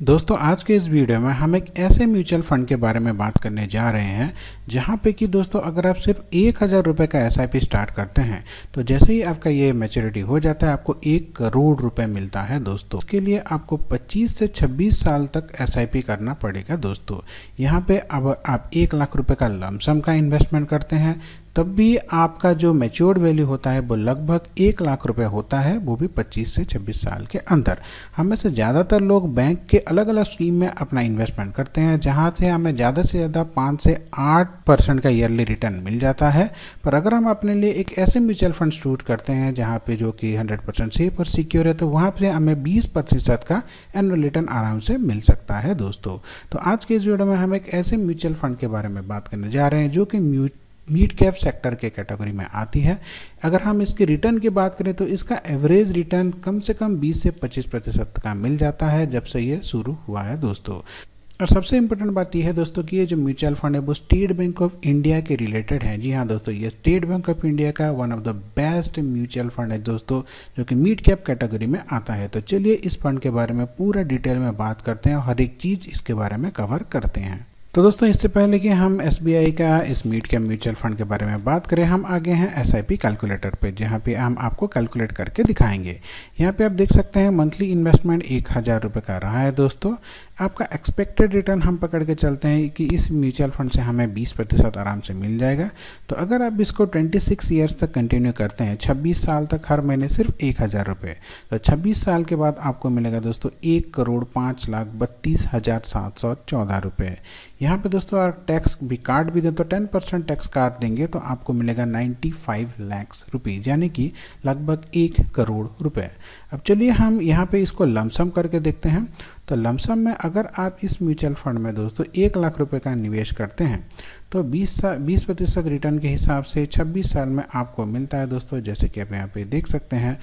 दोस्तों आज के इस वीडियो में हम एक ऐसे म्यूचुअल फंड के बारे में बात करने जा रहे हैं जहां पे कि दोस्तों अगर आप सिर्फ 1000 रुपये का एसआईपी स्टार्ट करते हैं तो जैसे ही आपका ये मैच्योरिटी हो जाता है आपको 1 करोड़ रुपए मिलता है दोस्तों। इसके लिए आपको 25 से 26 साल तक एसआईपी करना पड़ेगा दोस्तों। यहाँ पे अब आप 1 लाख रुपए का लमसम का इन्वेस्टमेंट करते हैं तब भी आपका जो मैच्योर्ड वैल्यू होता है वो लगभग 1 लाख रुपए होता है, वो भी 25 से 26 साल के अंदर। हम में से ज़्यादातर लोग बैंक के अलग अलग स्कीम में अपना इन्वेस्टमेंट करते हैं जहां से हमें ज़्यादा से ज़्यादा 5 से 8% का ईयरली रिटर्न मिल जाता है। पर अगर हम अपने लिए एक ऐसे म्यूचुअल फंड चूज करते हैं जहाँ पे जो कि 100% सेफ और सिक्योर है तो वहाँ पे हमें 20% का एनुअल रिटर्न आराम से मिल सकता है दोस्तों। तो आज के इस वीडियो में हम एक ऐसे म्यूचुअल फंड के बारे में बात करने जा रहे हैं जो कि मिड कैप सेक्टर के कैटेगरी में आती है। अगर हम इसके रिटर्न की बात करें तो इसका एवरेज रिटर्न कम से कम 20 से 25% का मिल जाता है जब से ये शुरू हुआ है दोस्तों। और सबसे इम्पोर्टेंट बात यह है दोस्तों कि ये जो म्यूचुअल फंड है वो स्टेट बैंक ऑफ इंडिया के रिलेटेड है। जी हाँ दोस्तों, ये स्टेट बैंक ऑफ इंडिया का one of the best mutual fund है दोस्तों जो कि मिड कैप कैटेगरी में आता है। तो चलिए इस फंड के बारे में पूरा डिटेल में बात करते हैं और हर एक चीज़ इसके बारे में कवर करते हैं। तो दोस्तों इससे पहले कि हम एसबीआई का इस मिड कैप म्यूचुअल फंड के बारे में बात करें, हम आगे हैं एसआईपी कैलकुलेटर पे जहाँ पे हम आपको कैलकुलेट करके दिखाएंगे। यहाँ पे आप देख सकते हैं मंथली इन्वेस्टमेंट 1000 रुपये का रहा है दोस्तों। आपका एक्सपेक्टेड रिटर्न हम पकड़ के चलते हैं कि इस म्यूचुअल फंड से हमें 20% आराम से मिल जाएगा। तो अगर आप इसको 26 ईयर्स तक कंटिन्यू करते हैं, 26 साल तक हर महीने सिर्फ 1000 रुपये, तो 26 साल के बाद आपको मिलेगा दोस्तों 1,05,32,714 रुपये। यहाँ पे दोस्तों आप टैक्स भी काट भी दें तो 10% टैक्स काट देंगे तो आपको मिलेगा 95 लाख रुपीज़, यानी कि लगभग 1 करोड़ रुपए। अब चलिए हम यहाँ पे इसको लमसम करके देखते हैं। तो लमसम में अगर आप इस म्यूचुअल फंड में दोस्तों 1 लाख रुपए का निवेश करते हैं तो 20% रिटर्न के हिसाब से 26 साल में आपको मिलता है दोस्तों, जैसे कि आप यहाँ पे देख सकते हैं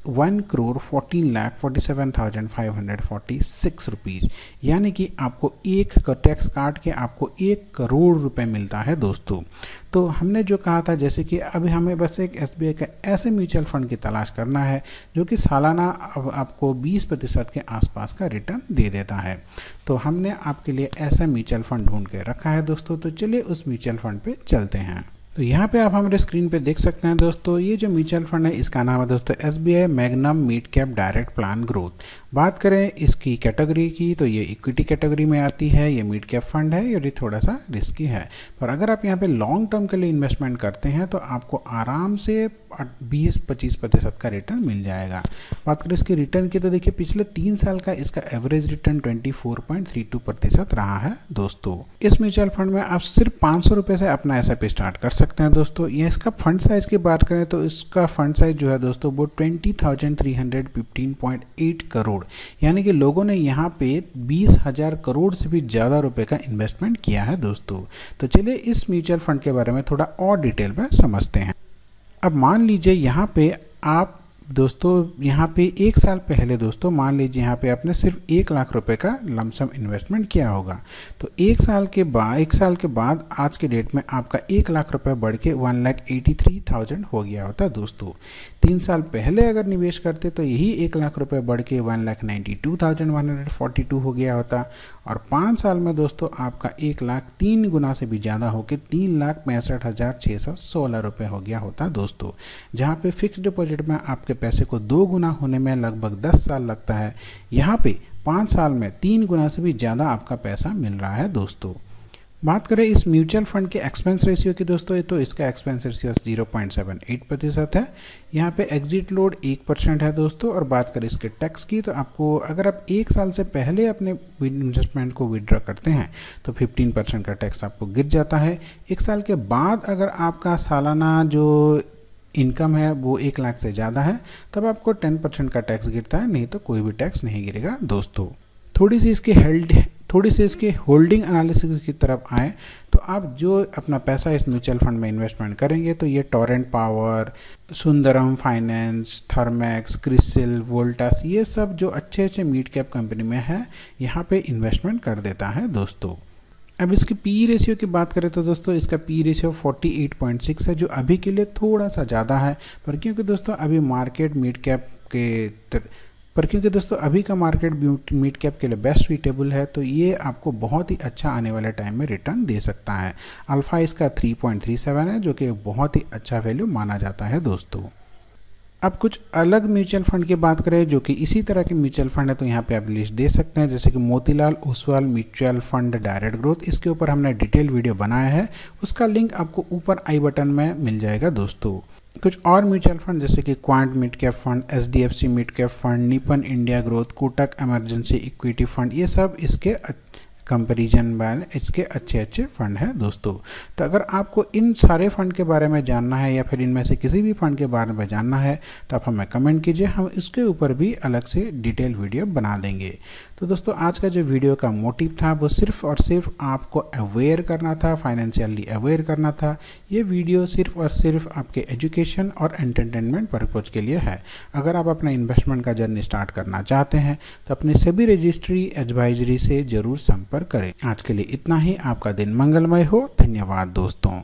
1,14,47,546 रुपीज़, यानी कि आपको एक का टैक्स काट के आपको 1 करोड़ रुपए मिलता है दोस्तों। तो हमने जो कहा था जैसे कि अभी हमें बस एक एसबीआई का ऐसे म्यूचुअल फंड की तलाश करना है जो कि सालाना आपको 20% के आसपास का रिटर्न दे देता है। तो हमने आपके लिए ऐसा म्यूचुअल फंड ढूंढ के रखा है दोस्तों। तो चलिए उस म्यूचुअल फंड पे चलते हैं। तो यहाँ पे आप हमारे स्क्रीन पे देख सकते हैं दोस्तों, ये जो म्यूचुअल फंड है इसका नाम है दोस्तों SBI magnum mid cap direct plan growth. बात करें इसकी कैटेगरी की तो ये इक्विटी कैटेगरी में आती है, ये मिड कैप फंड है और ये थोड़ा सा रिस्की है। पर अगर आप यहाँ पे लॉन्ग टर्म के लिए इन्वेस्टमेंट करते हैं तो आपको आराम से 20-25% का रिटर्न मिल जाएगा। बात करें इसके रिटर्न की तो देखिए पिछले 3 साल का इसका एवरेज रिटर्न 24.32% रहा है दोस्तों। इस म्यूचुअल फंड में आप सिर्फ 500 रुपये से अपना एसआईपी स्टार्ट कर सकते हैं दोस्तों। ये इसका फंड साइज की बात करें तो इसका फंड साइज जो है दोस्तों वो 20,315.8 करोड़, यानी कि लोगों ने यहाँ पे 20,000 करोड़ से भी ज़्यादा रुपए का इन्वेस्टमेंट किया है दोस्तों। तो चलिए इस म्यूचुअल फंड के बारे में थोड़ा और डिटेल में समझते हैं। अब मान लीजिए यहाँ पे आप दोस्तों यहाँ पे 1 साल पहले दोस्तों मान लीजिए यहाँ पे आपने सिर्फ 1 लाख रुपए का लमसम इन्वेस्टमेंट किया होगा। तो 1 साल के बाद आज के डेट में आपका 1 लाख रुपए बढ़ के 1,83,000 हो गया होता दोस्तों। 3 साल पहले अगर निवेश करते तो यही 1 लाख रुपए बढ़ के 1,92,142 हो गया होता। और 5 साल में दोस्तों आपका 1 लाख 3 गुना से भी ज़्यादा होकर 3,65,616 रुपये हो गया होता दोस्तों। जहाँ पे फिक्स डिपॉजिट में आपके पैसे को 2 गुना होने में लगभग 10 साल लगता है, यहाँ पे 5 साल में 3 गुना से भी ज़्यादा आपका पैसा मिल रहा है दोस्तों। बात करें इस म्यूचुअल फंड के एक्सपेंस रेशियो की दोस्तों, तो इसका एक्सपेंस रेशियो 0.78% है। यहाँ पे एग्जिट लोड 1% है दोस्तों। और बात करें इसके टैक्स की तो आपको अगर आप 1 साल से पहले अपने इन्वेस्टमेंट को विड्रॉ करते हैं तो 15% का टैक्स आपको गिर जाता है। 1 साल के बाद अगर आपका सालाना जो इनकम है वो 1 लाख से ज़्यादा है तब आपको 10% का टैक्स गिरता है, नहीं तो कोई भी टैक्स नहीं गिरेगा दोस्तों। थोड़ी सी इसके होल्डिंग एनालिसिस की तरफ आए तो आप जो अपना पैसा इस म्यूचुअल फंड में इन्वेस्टमेंट करेंगे तो ये Torrent power, Sundaram finance, Thermax, CRISIL, Voltas, ये सब जो अच्छे मिड कैप कंपनी में है यहाँ पे इन्वेस्टमेंट कर देता है दोस्तों। अब इसकी पी रेशियो की बात करें तो दोस्तों इसका पी रेशियो 48.6 है, जो अभी के लिए थोड़ा सा ज़्यादा है। पर क्योंकि दोस्तों अभी मार्केट मिड कैप के पर क्योंकि दोस्तों अभी का मार्केट मिड कैप के लिए बेस्ट सुइटेबल है, तो ये आपको बहुत ही अच्छा आने वाले टाइम में रिटर्न दे सकता है। अल्फा इसका 3.37 है, जो कि बहुत ही अच्छा वैल्यू माना जाता है दोस्तों। अब कुछ अलग म्यूचुअल फंड की बात करें जो कि इसी तरह के म्यूचुअल फंड है, तो यहाँ पे आप लिस्ट दे सकते हैं, जैसे कि Motilal Oswal mutual fund direct growth. इसके ऊपर हमने डिटेल वीडियो बनाया है, उसका लिंक आपको ऊपर आई बटन में मिल जाएगा दोस्तों। कुछ और म्यूचुअल फंड जैसे कि quant mid cap fund, HDFC mid cap fund, Nippon India growth, Kotak emergency equity fund, ये सब इसके कंपैरिजन में इसके अच्छे फंड हैं दोस्तों। तो अगर आपको इन सारे फंड के बारे में जानना है या फिर इनमें से किसी भी फंड के बारे में जानना है तो आप हमें कमेंट कीजिए, हम इसके ऊपर भी अलग से डिटेल वीडियो बना देंगे। तो दोस्तों आज का जो वीडियो का मोटिव था वो सिर्फ और सिर्फ आपको अवेयर करना था, फाइनेंशियली अवेयर करना था। ये वीडियो सिर्फ और सिर्फ आपके एजुकेशन और एंटरटेनमेंट पर्पज़ के लिए है। अगर आप अपना इन्वेस्टमेंट का जर्नी स्टार्ट करना चाहते हैं तो अपने सभी रजिस्ट्री एडवाइजरी से ज़रूर संपर्क करें। आज के लिए इतना ही। आपका दिन मंगलमय हो। धन्यवाद दोस्तों।